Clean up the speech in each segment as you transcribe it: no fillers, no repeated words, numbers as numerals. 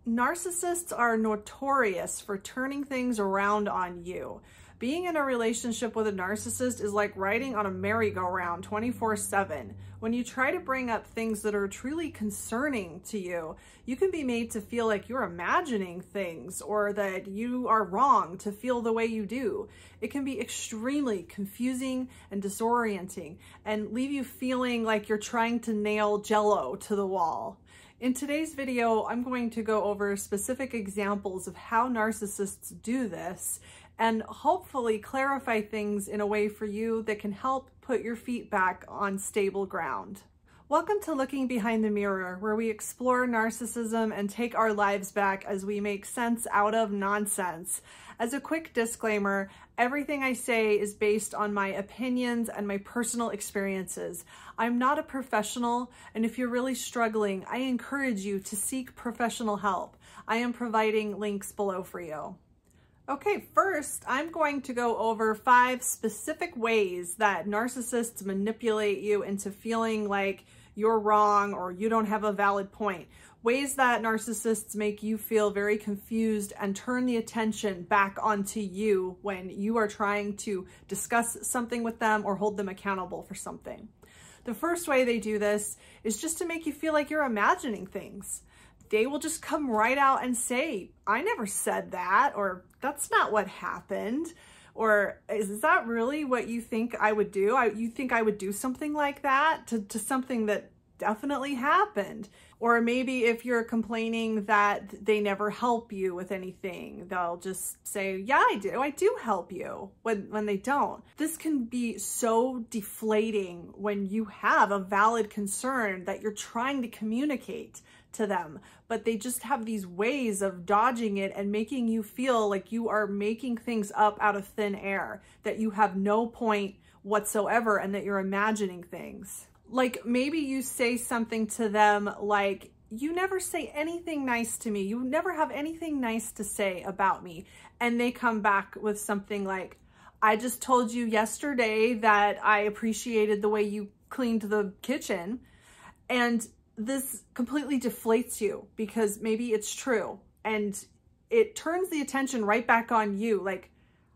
Narcissists are notorious for turning things around on you. Being in a relationship with a narcissist is like riding on a merry-go-round 24/7. When you try to bring up things that are truly concerning to you, you can be made to feel like you're imagining things or that you are wrong to feel the way you do. It can be extremely confusing and disorienting and leave you feeling like you're trying to nail Jell-O to the wall. In today's video, I'm going to go over specific examples of how narcissists do this and hopefully clarify things in a way for you that can help put your feet back on stable ground. Welcome to Looking Behind the Mirror, where we explore narcissism and take our lives back as we make sense out of nonsense. As a quick disclaimer, everything I say is based on my opinions and my personal experiences. I'm not a professional, and if you're really struggling, I encourage you to seek professional help. I am providing links below for you. Okay, first, I'm going to go over 5 specific ways that narcissists manipulate you into feeling like you're wrong or you don't have a valid point. Ways that narcissists make you feel very confused and turn the attention back onto you when you are trying to discuss something with them or hold them accountable for something. The first way they do this is just to make you feel like you're imagining things. They will just come right out and say, I never said that, or that's not what happened, or is that really what you think I would do? You think I would do something like that to something that definitely happened? Or maybe if you're complaining that they never help you with anything, they'll just say, yeah, I do help you, when they don't. This can be so deflating when you have a valid concern that you're trying to communicate to them, but they just have these ways of dodging it and making you feel like you are making things up out of thin air, that you have no point whatsoever and that you're imagining things. Like maybe you say something to them like, you never say anything nice to me. You never have anything nice to say about me. And they come back with something like, I just told you yesterday that I appreciated the way you cleaned the kitchen. And this completely deflates you because maybe it's true. And it turns the attention right back on you. Like,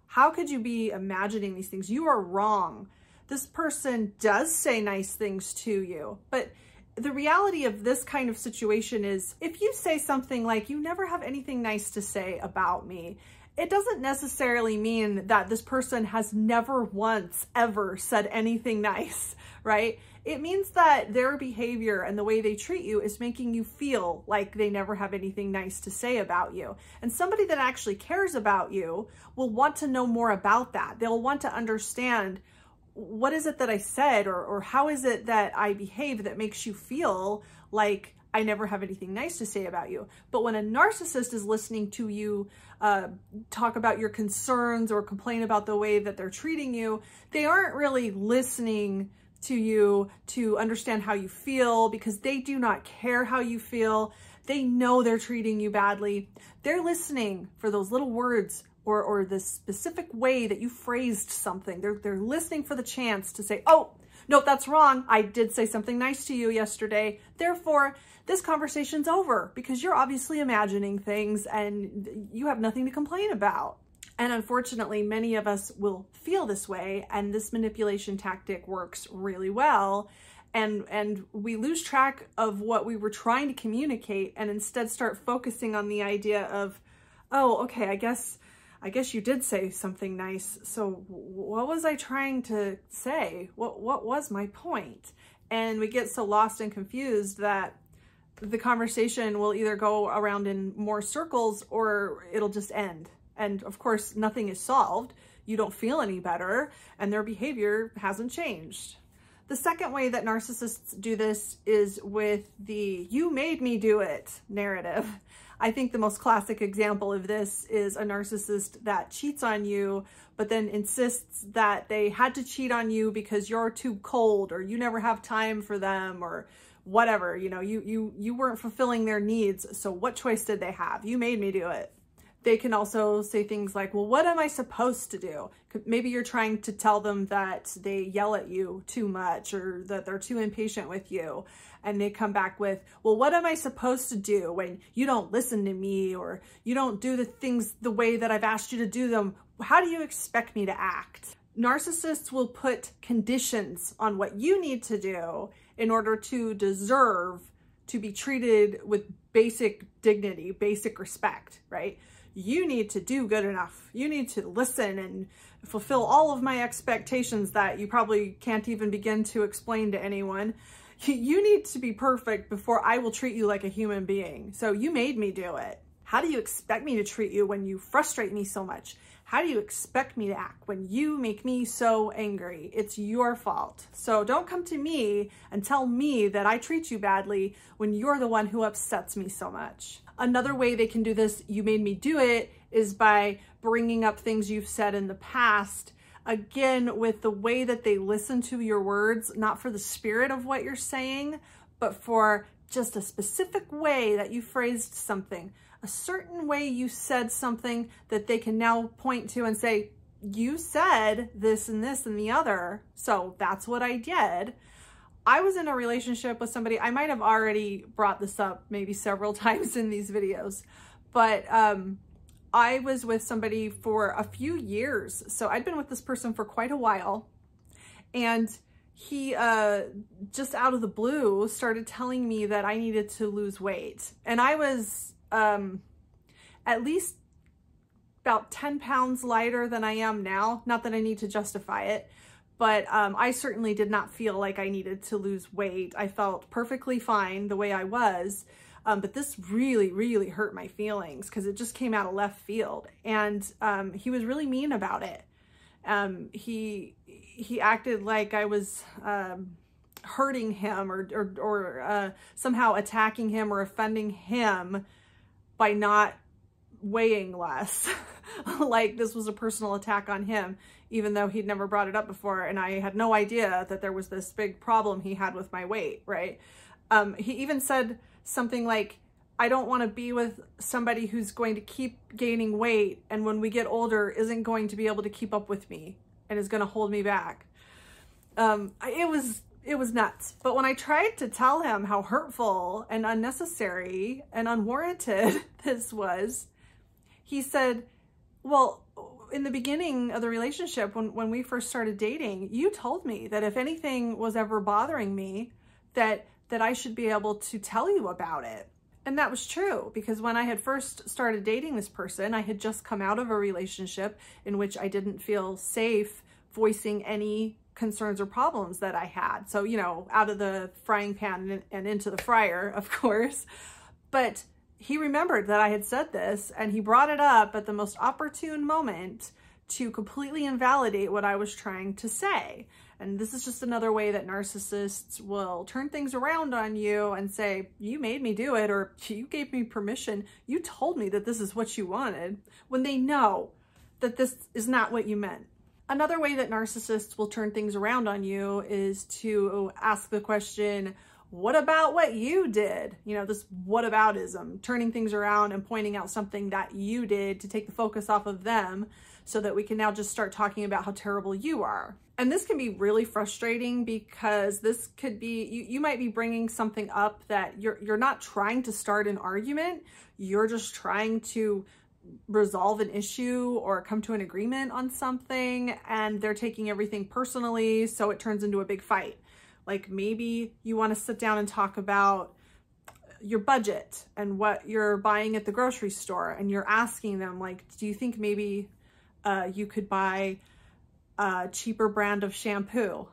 how could you be imagining these things? You are wrong. This person does say nice things to you, but the reality of this kind of situation is if you say something like, you never have anything nice to say about me, it doesn't necessarily mean that this person has never once ever said anything nice, right? It means that their behavior and the way they treat you is making you feel like they never have anything nice to say about you. And somebody that actually cares about you will want to know more about that. They'll want to understand, what is it that I said, or how is it that I behave that makes you feel like I never have anything nice to say about you? But when a narcissist is listening to you talk about your concerns or complain about the way that they're treating you, they aren't really listening to you to understand how you feel, because they do not care how you feel. They know they're treating you badly. They're listening for those little words or the specific way that you phrased something. They're listening for the chance to say, oh, no, that's wrong. I did say something nice to you yesterday. Therefore, this conversation's over because you're obviously imagining things and you have nothing to complain about. And unfortunately, many of us will feel this way, and this manipulation tactic works really well. And we lose track of what we were trying to communicate and instead start focusing on the idea of, oh, okay, I guess you did say something nice. So what was I trying to say? What was my point? And we get so lost and confused that the conversation will either go around in more circles or it'll just end. And of course, nothing is solved. You don't feel any better and their behavior hasn't changed. The second way that narcissists do this is with the "you made me do it" narrative. I think the most classic example of this is a narcissist that cheats on you, but then insists that they had to cheat on you because you're too cold or you never have time for them or whatever. You know, you weren't fulfilling their needs. So what choice did they have? You made me do it. They can also say things like, well, what am I supposed to do? Maybe you're trying to tell them that they yell at you too much or that they're too impatient with you. And they come back with, well, what am I supposed to do when you don't listen to me or you don't do the things the way that I've asked you to do them? How do you expect me to act? Narcissists will put conditions on what you need to do in order to deserve to be treated with basic dignity, basic respect, right? You need to do good enough. You need to listen and fulfill all of my expectations that you probably can't even begin to explain to anyone. You need to be perfect before I will treat you like a human being. So you made me do it. How do you expect me to treat you when you frustrate me so much? How do you expect me to act when you make me so angry? It's your fault. So don't come to me and tell me that I treat you badly when you're the one who upsets me so much. Another way they can do this, you made me do it, is by bringing up things you've said in the past. Again, with the way that they listen to your words, not for the spirit of what you're saying, but for just a specific way that you phrased something. A certain way you said something that they can now point to and say, you said this and this and the other, so that's what I did. I was in a relationship with somebody, I might have already brought this up maybe several times in these videos, but I was with somebody for a few years. So I'd been with this person for quite a while, and he just out of the blue started telling me that I needed to lose weight. And I was at least about 10 pounds lighter than I am now. Not that I need to justify it, but I certainly did not feel like I needed to lose weight. I felt perfectly fine the way I was. But this really, really hurt my feelings because it just came out of left field. And he was really mean about it. He acted like I was hurting him or somehow attacking him or offending him by not weighing less. Like this was a personal attack on him, even though he'd never brought it up before. And I had no idea that there was this big problem he had with my weight, right? He even said something like, I don't want to be with somebody who's going to keep gaining weight and when we get older isn't going to be able to keep up with me and is going to hold me back. It was nuts. But when I tried to tell him how hurtful and unnecessary and unwarranted this was, he said, well, in the beginning of the relationship, when we first started dating, you told me that if anything was ever bothering me, that I should be able to tell you about it. And that was true, because when I had first started dating this person, I had just come out of a relationship in which I didn't feel safe voicing any concerns or problems that I had. So, you know, out of the frying pan and into the fryer, of course. But he remembered that I had said this, and he brought it up at the most opportune moment to completely invalidate what I was trying to say. And this is just another way that narcissists will turn things around on you and say, you made me do it, or you gave me permission. You told me that this is what you wanted, when they know that this is not what you meant. Another way that narcissists will turn things around on you is to ask the question, what about what you did? You know, this whataboutism, turning things around and pointing out something that you did to take the focus off of them so that we can now just start talking about how terrible you are. And this can be really frustrating because this could be, you might be bringing something up that you're not trying to start an argument. You're just trying to resolve an issue or come to an agreement on something, and they're taking everything personally, so it turns into a big fight. Like maybe you want to sit down and talk about your budget and what you're buying at the grocery store, and you're asking them, like, do you think maybe you could buy a cheaper brand of shampoo?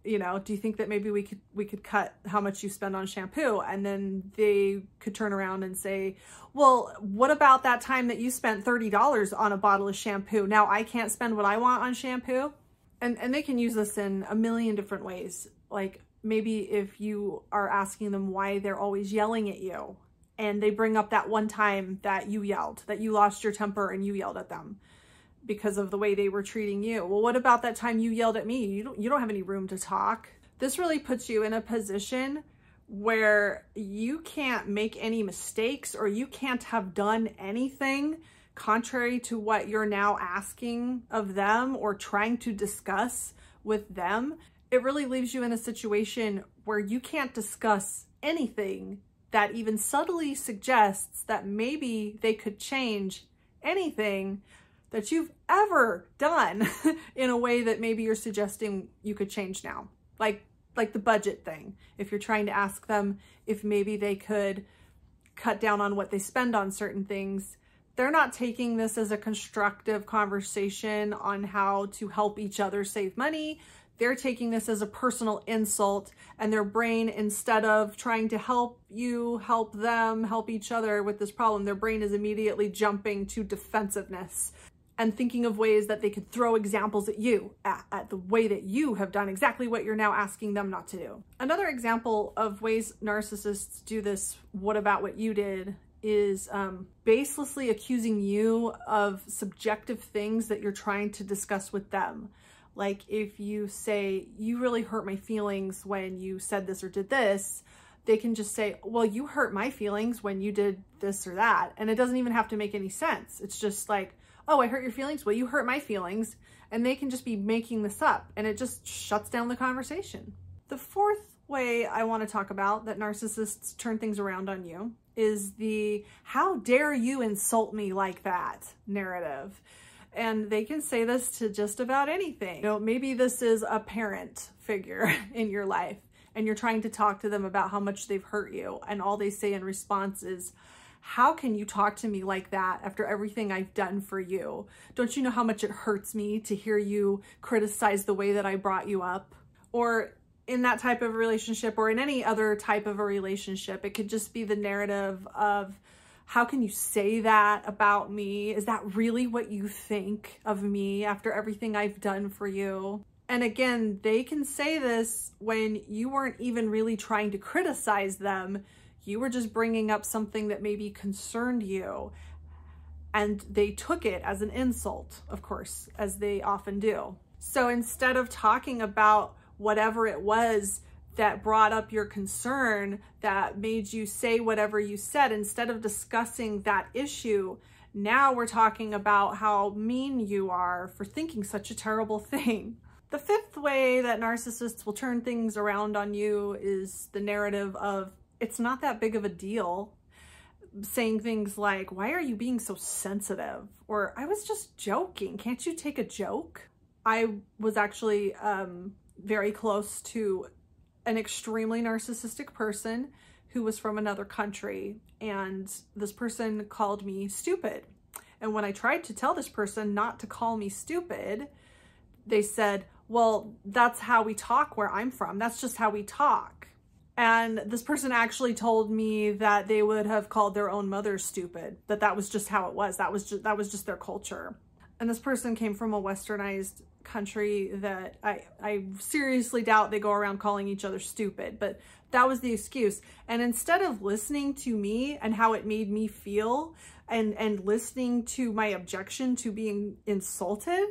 You know, do you think that maybe we could cut how much you spend on shampoo? And then they could turn around and say, well, what about that time that you spent $30 on a bottle of shampoo? Now I can't spend what I want on shampoo. And they can use this in a million different ways. Like maybe if you are asking them why they're always yelling at you, and they bring up that one time that you yelled, that you lost your temper and you yelled at them because of the way they were treating you. Well, what about that time you yelled at me? You don't have any room to talk. This really puts you in a position where you can't make any mistakes, or you can't have done anything contrary to what you're now asking of them or trying to discuss with them, it really leaves you in a situation where you can't discuss anything that even subtly suggests that maybe they could change anything that you've ever done in a way that maybe you're suggesting you could change now. Like the budget thing. If you're trying to ask them if maybe they could cut down on what they spend on certain things, they're not taking this as a constructive conversation on how to help each other save money. They're taking this as a personal insult, and their brain, instead of trying to help you, help them, help each other with this problem, their brain is immediately jumping to defensiveness and thinking of ways that they could throw examples at you, at the way that you have done exactly what you're now asking them not to do. Another example of ways narcissists do this, what about what you did, is baselessly accusing you of subjective things that you're trying to discuss with them. Like if you say, you really hurt my feelings when you said this or did this, they can just say, well, you hurt my feelings when you did this or that. And it doesn't even have to make any sense. It's just like, oh, I hurt your feelings? Well, you hurt my feelings. And they can just be making this up, and it just shuts down the conversation. The fourth way I want to talk about that narcissists turn things around on you is the "how dare you insult me like that" narrative. And they can say this to just about anything. You know, maybe this is a parent figure in your life, and you're trying to talk to them about how much they've hurt you, and all they say in response is, "How can you talk to me like that after everything I've done for you? Don't you know how much it hurts me to hear you criticize the way that I brought you up?" Or in that type of relationship, or in any other type of a relationship, it could just be the narrative of, how can you say that about me? Is that really what you think of me after everything I've done for you? And again, they can say this when you weren't even really trying to criticize them. You were just bringing up something that maybe concerned you, and they took it as an insult, of course, as they often do. So instead of talking about whatever it was that brought up your concern, that made you say whatever you said, instead of discussing that issue, now we're talking about how mean you are for thinking such a terrible thing. The fifth way that narcissists will turn things around on you is the narrative of, it's not that big of a deal. Saying things like, why are you being so sensitive? Or, I was just joking. Can't you take a joke? I was actually very close to an extremely narcissistic person who was from another country. And this person called me stupid. And when I tried to tell this person not to call me stupid, they said, well, that's how we talk where I'm from. That's just how we talk. And this person actually told me that they would have called their own mother stupid, that was just how it was. That was just their culture. And this person came from a westernized country that I seriously doubt they go around calling each other stupid, but that was the excuse. And instead of listening to me and how it made me feel and listening to my objection to being insulted,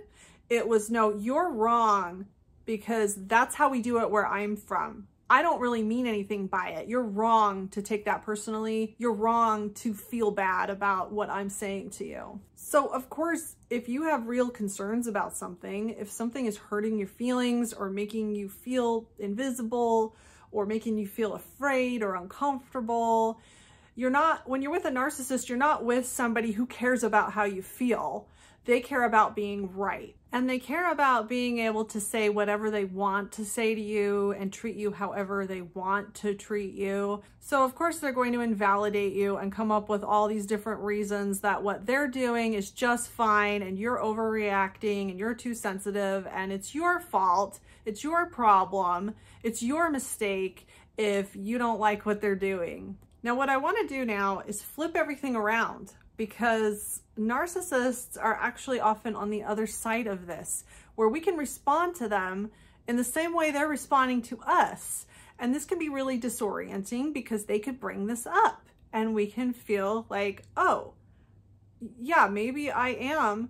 it was, no, you're wrong because that's how we do it where I'm from. I don't really mean anything by it. You're wrong to take that personally. You're wrong to feel bad about what I'm saying to you. So of course, if you have real concerns about something, if something is hurting your feelings or making you feel invisible or making you feel afraid or uncomfortable, when you're with a narcissist, you're not with somebody who cares about how you feel. They care about being right. And they care about being able to say whatever they want to say to you and treat you however they want to treat you. So of course they're going to invalidate you and come up with all these different reasons that what they're doing is just fine and you're overreacting and you're too sensitive and it's your fault, it's your problem, it's your mistake if you don't like what they're doing. Now what I want to do now is flip everything around, because narcissists are actually often on the other side of this, where we can respond to them in the same way they're responding to us. And this can be really disorienting because they could bring this up and we can feel like, oh, yeah, maybe I am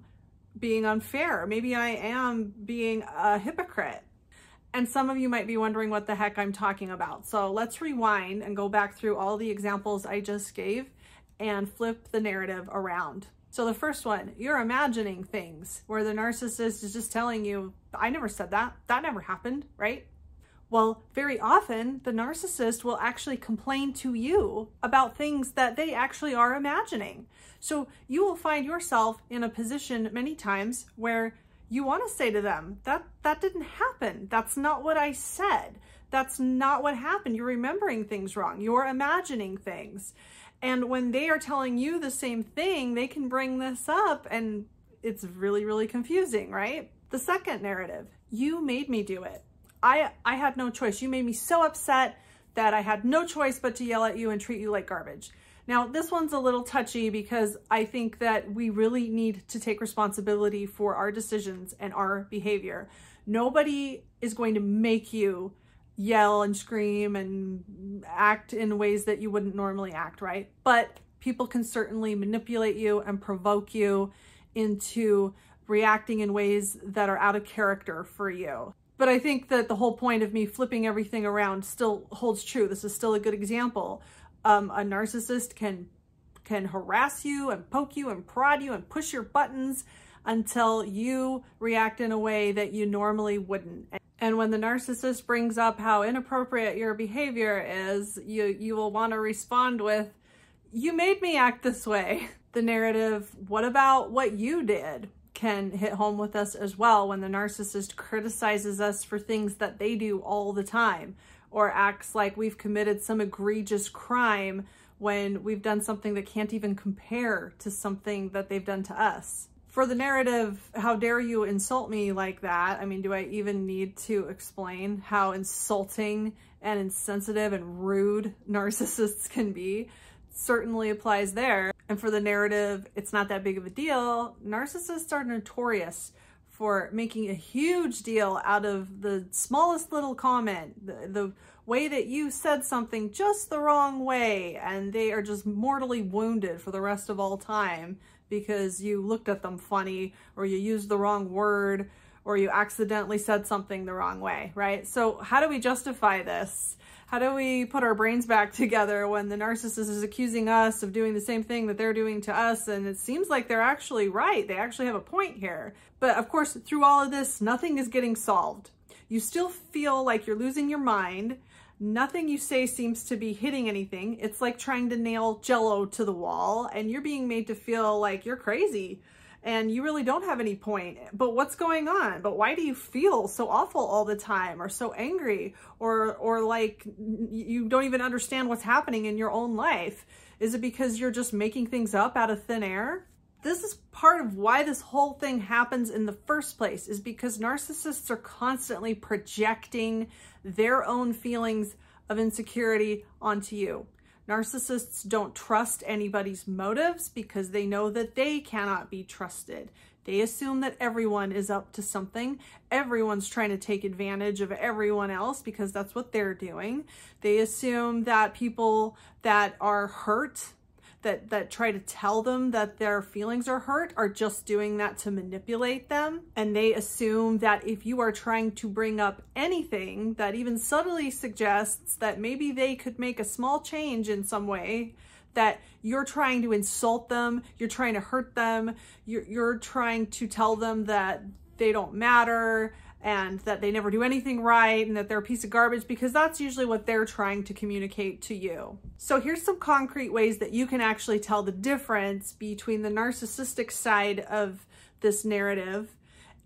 being unfair. Maybe I am being a hypocrite. And some of you might be wondering what the heck I'm talking about. So let's rewind and go back through all the examples I just gave and flip the narrative around. So the first one, you're imagining things where the narcissist is just telling you, I never said that. That never happened, right? Well, very often the narcissist will actually complain to you about things that they actually are imagining. So you will find yourself in a position many times where you want to say to them, that didn't happen. That's not what I said. That's not what happened. You're remembering things wrong. You're imagining things. And when they are telling you the same thing, they can bring this up and it's really, really confusing, right? The second narrative, you made me do it. I had no choice. You made me so upset that I had no choice but to yell at you and treat you like garbage. Now, this one's a little touchy because I think that we really need to take responsibility for our decisions and our behavior. Nobody is going to make you yell and scream and act in ways that you wouldn't normally act, right? But people can certainly manipulate you and provoke you into reacting in ways that are out of character for you. But I think that the whole point of me flipping everything around still holds true. This is still a good example. A narcissist can harass you and poke you and prod you and push your buttons until you react in a way that you normally wouldn't. And when the narcissist brings up how inappropriate your behavior is, you will want to respond with, you made me act this way. The narrative, what about what you did, can hit home with us as well when the narcissist criticizes us for things that they do all the time, or acts like we've committed some egregious crime when we've done something that can't even compare to something that they've done to us. For the narrative, how dare you insult me like that? I mean, do I even need to explain how insulting and insensitive and rude narcissists can be? Certainly applies there. And for the narrative, it's not that big of a deal. Narcissists are notorious for making a huge deal out of the smallest little comment, the way that you said something just the wrong way, and they are just mortally wounded for the rest of all time because you looked at them funny, or you used the wrong word, or you accidentally said something the wrong way, right? So how do we justify this? How do we put our brains back together when the narcissist is accusing us of doing the same thing that they're doing to us? And it seems like they're actually right. They actually have a point here. But of course, through all of this, nothing is getting solved. You still feel like you're losing your mind. Nothing you say seems to be hitting anything. It's like trying to nail Jell-O to the wall, and you're being made to feel like you're crazy and you really don't have any point. But what's going on? But why do you feel so awful all the time, or so angry, or like you don't even understand what's happening in your own life? Is it because you're just making things up out of thin air? This is part of why this whole thing happens in the first place, is because narcissists are constantly projecting their own feelings of insecurity onto you. Narcissists don't trust anybody's motives because they know that they cannot be trusted. They assume that everyone is up to something. Everyone's trying to take advantage of everyone else because that's what they're doing. They assume that people that are hurt, that try to tell them that their feelings are hurt, are just doing that to manipulate them. And they assume that if you are trying to bring up anything that even subtly suggests that maybe they could make a small change in some way, that you're trying to insult them, you're trying to hurt them, you're trying to tell them that they don't matter, and that they never do anything right, and that they're a piece of garbage, because that's usually what they're trying to communicate to you. So here's some concrete ways that you can actually tell the difference between the narcissistic side of this narrative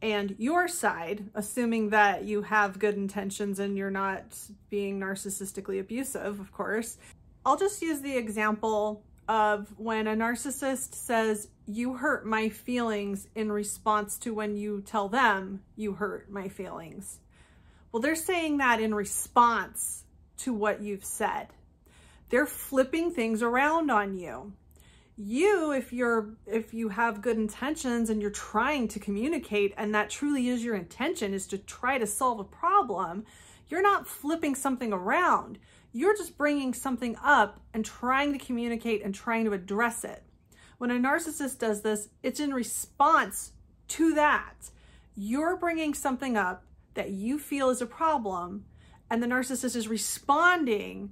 and your side, assuming that you have good intentions and you're not being narcissistically abusive, of course. I'll just use the example of when a narcissist says, you hurt my feelings, in response to when you tell them you hurt my feelings. Well, they're saying that in response to what you've said. They're flipping things around on you. You, if you have good intentions and you're trying to communicate, and that truly is your intention, is to try to solve a problem, you're not flipping something around. You're just bringing something up and trying to communicate and trying to address it. When a narcissist does this, it's in response to that. You're bringing something up that you feel is a problem, and the narcissist is responding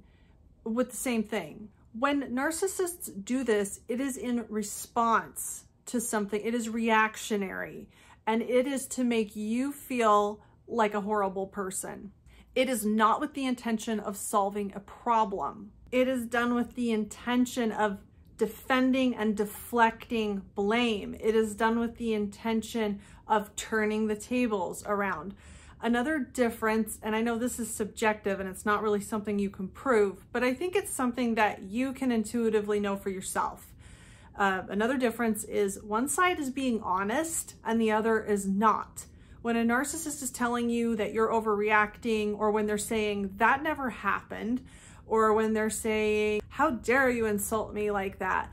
with the same thing. When narcissists do this, it is in response to something. It is reactionary, and it is to make you feel like a horrible person. It is not with the intention of solving a problem. It is done with the intention of defending and deflecting blame. It is done with the intention of turning the tables around. Another difference, and I know this is subjective and it's not really something you can prove, but I think it's something that you can intuitively know for yourself. Another difference is one side is being honest and the other is not. When a narcissist is telling you that you're overreacting, or when they're saying that never happened, or when they're saying, how dare you insult me like that?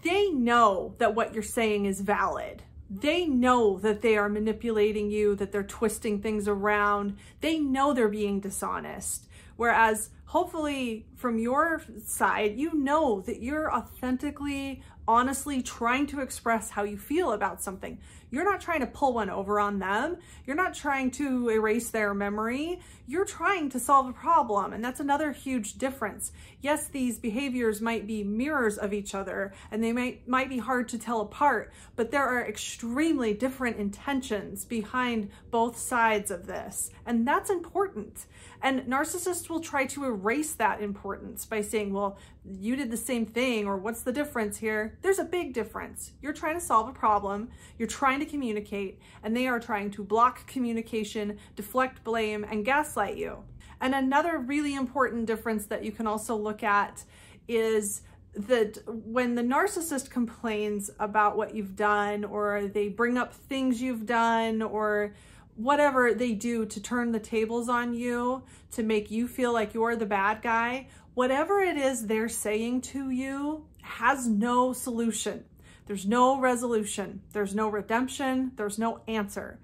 They know that what you're saying is valid. They know that they are manipulating you, that they're twisting things around. They know they're being dishonest. Whereas hopefully from your side, you know that you're authentically, honestly trying to express how you feel about something. You're not trying to pull one over on them. You're not trying to erase their memory. You're trying to solve a problem. And that's another huge difference. Yes, these behaviors might be mirrors of each other and they might be hard to tell apart, but there are extremely different intentions behind both sides of this. And that's important. And narcissists will try to erase that importance by saying, well, you did the same thing, or what's the difference here? There's a big difference. You're trying to solve a problem, you're trying to communicate, and they are trying to block communication, deflect blame, and gaslight you. And another really important difference that you can also look at is that when the narcissist complains about what you've done, or they bring up things you've done, or whatever they do to turn the tables on you, to make you feel like you're the bad guy, whatever it is they're saying to you has no solution. There's no resolution. There's no redemption. There's no answer.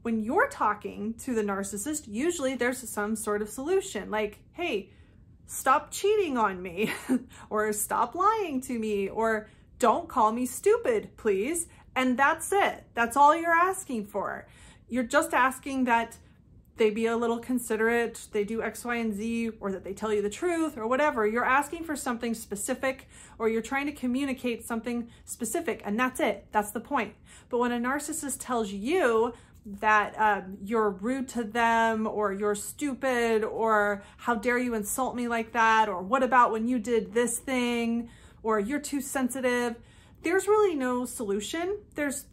When you're talking to the narcissist, usually there's some sort of solution, like, hey, stop cheating on me, or stop lying to me, or don't call me stupid, please. And that's it. That's all you're asking for. You're just asking that they be a little considerate, they do X, Y, and Z, or that they tell you the truth, or whatever. You're asking for something specific, or you're trying to communicate something specific, and that's it. That's the point. But when a narcissist tells you that you're rude to them, or you're stupid, or how dare you insult me like that, or what about when you did this thing, or you're too sensitive, there's really no solution. There's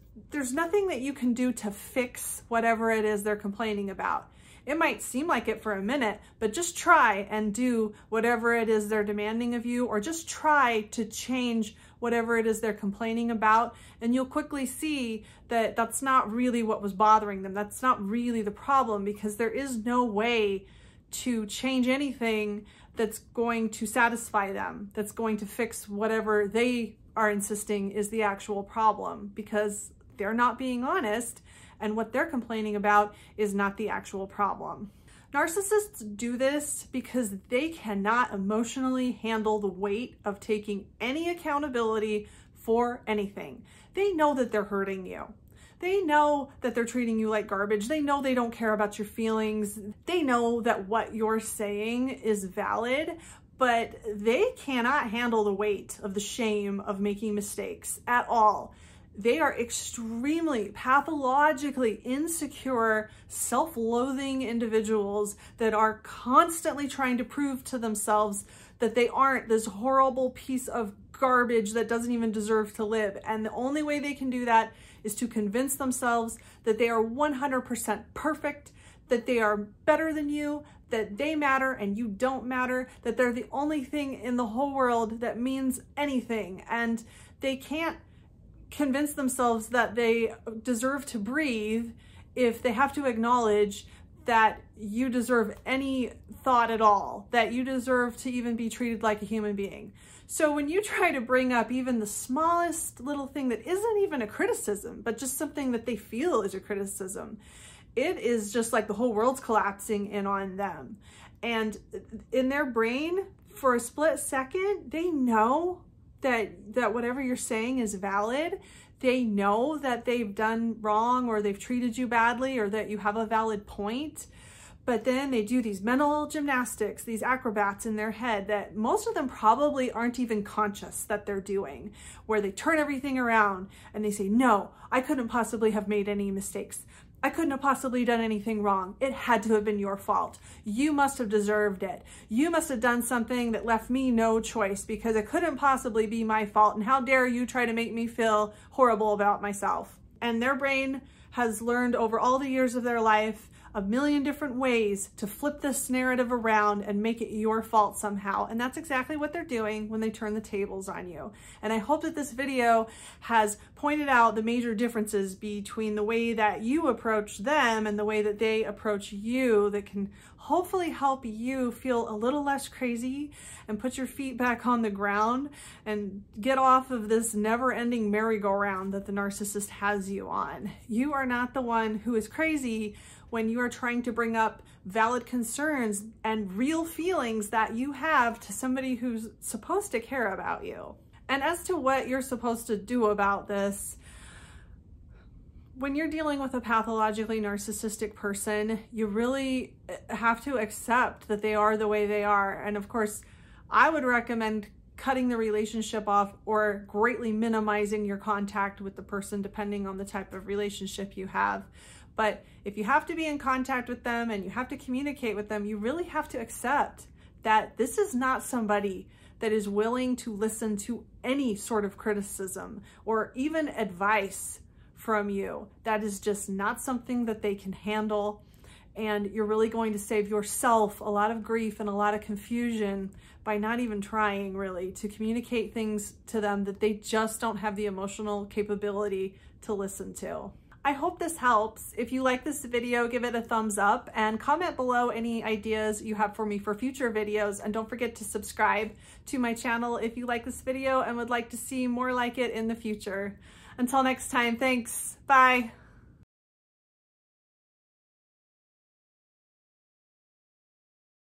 nothing that you can do to fix whatever it is they're complaining about. It might seem like it for a minute, but just try and do whatever it is they're demanding of you, or just try to change whatever it is they're complaining about, and you'll quickly see that that's not really what was bothering them. That's not really the problem, because there is no way to change anything that's going to satisfy them, that's going to fix whatever they are insisting is the actual problem, because they're not being honest, and what they're complaining about is not the actual problem. Narcissists do this because they cannot emotionally handle the weight of taking any accountability for anything. They know that they're hurting you. They know that they're treating you like garbage. They know they don't care about your feelings. They know that what you're saying is valid, but they cannot handle the weight of the shame of making mistakes at all. They are extremely pathologically insecure, self-loathing individuals that are constantly trying to prove to themselves that they aren't this horrible piece of garbage that doesn't even deserve to live. And the only way they can do that is to convince themselves that they are 100% perfect, that they are better than you, that they matter and you don't matter, that they're the only thing in the whole world that means anything. And they can't convince themselves that they deserve to breathe if they have to acknowledge that you deserve any thought at all, that you deserve to even be treated like a human being. So when you try to bring up even the smallest little thing that isn't even a criticism, but just something that they feel is a criticism, it is just like the whole world's collapsing in on them. And in their brain, for a split second, they know that whatever you're saying is valid. They know that they've done wrong, or they've treated you badly, or that you have a valid point. But then they do these mental gymnastics, these acrobats in their head that most of them probably aren't even conscious that they're doing, where they turn everything around and they say, no, I couldn't possibly have made any mistakes. I couldn't have possibly done anything wrong. It had to have been your fault. You must have deserved it. You must have done something that left me no choice because it couldn't possibly be my fault. And how dare you try to make me feel horrible about myself? And their brain has learned over all the years of their life a million different ways to flip this narrative around and make it your fault somehow. And that's exactly what they're doing when they turn the tables on you. And I hope that this video has pointed out the major differences between the way that you approach them and the way that they approach you that can hopefully help you feel a little less crazy and put your feet back on the ground and get off of this never-ending merry-go-round that the narcissist has you on. You are not the one who is crazy when you are trying to bring up valid concerns and real feelings that you have to somebody who's supposed to care about you. And as to what you're supposed to do about this, when you're dealing with a pathologically narcissistic person, you really have to accept that they are the way they are. And of course, I would recommend cutting the relationship off or greatly minimizing your contact with the person depending on the type of relationship you have. But if you have to be in contact with them and you have to communicate with them, you really have to accept that this is not somebody that is willing to listen to any sort of criticism or even advice from you. That is just not something that they can handle. And you're really going to save yourself a lot of grief and a lot of confusion by not even trying really to communicate things to them that they just don't have the emotional capability to listen to. I hope this helps. If you like this video, give it a thumbs up and comment below any ideas you have for me for future videos. And don't forget to subscribe to my channel if you like this video and would like to see more like it in the future. Until next time, thanks. Bye.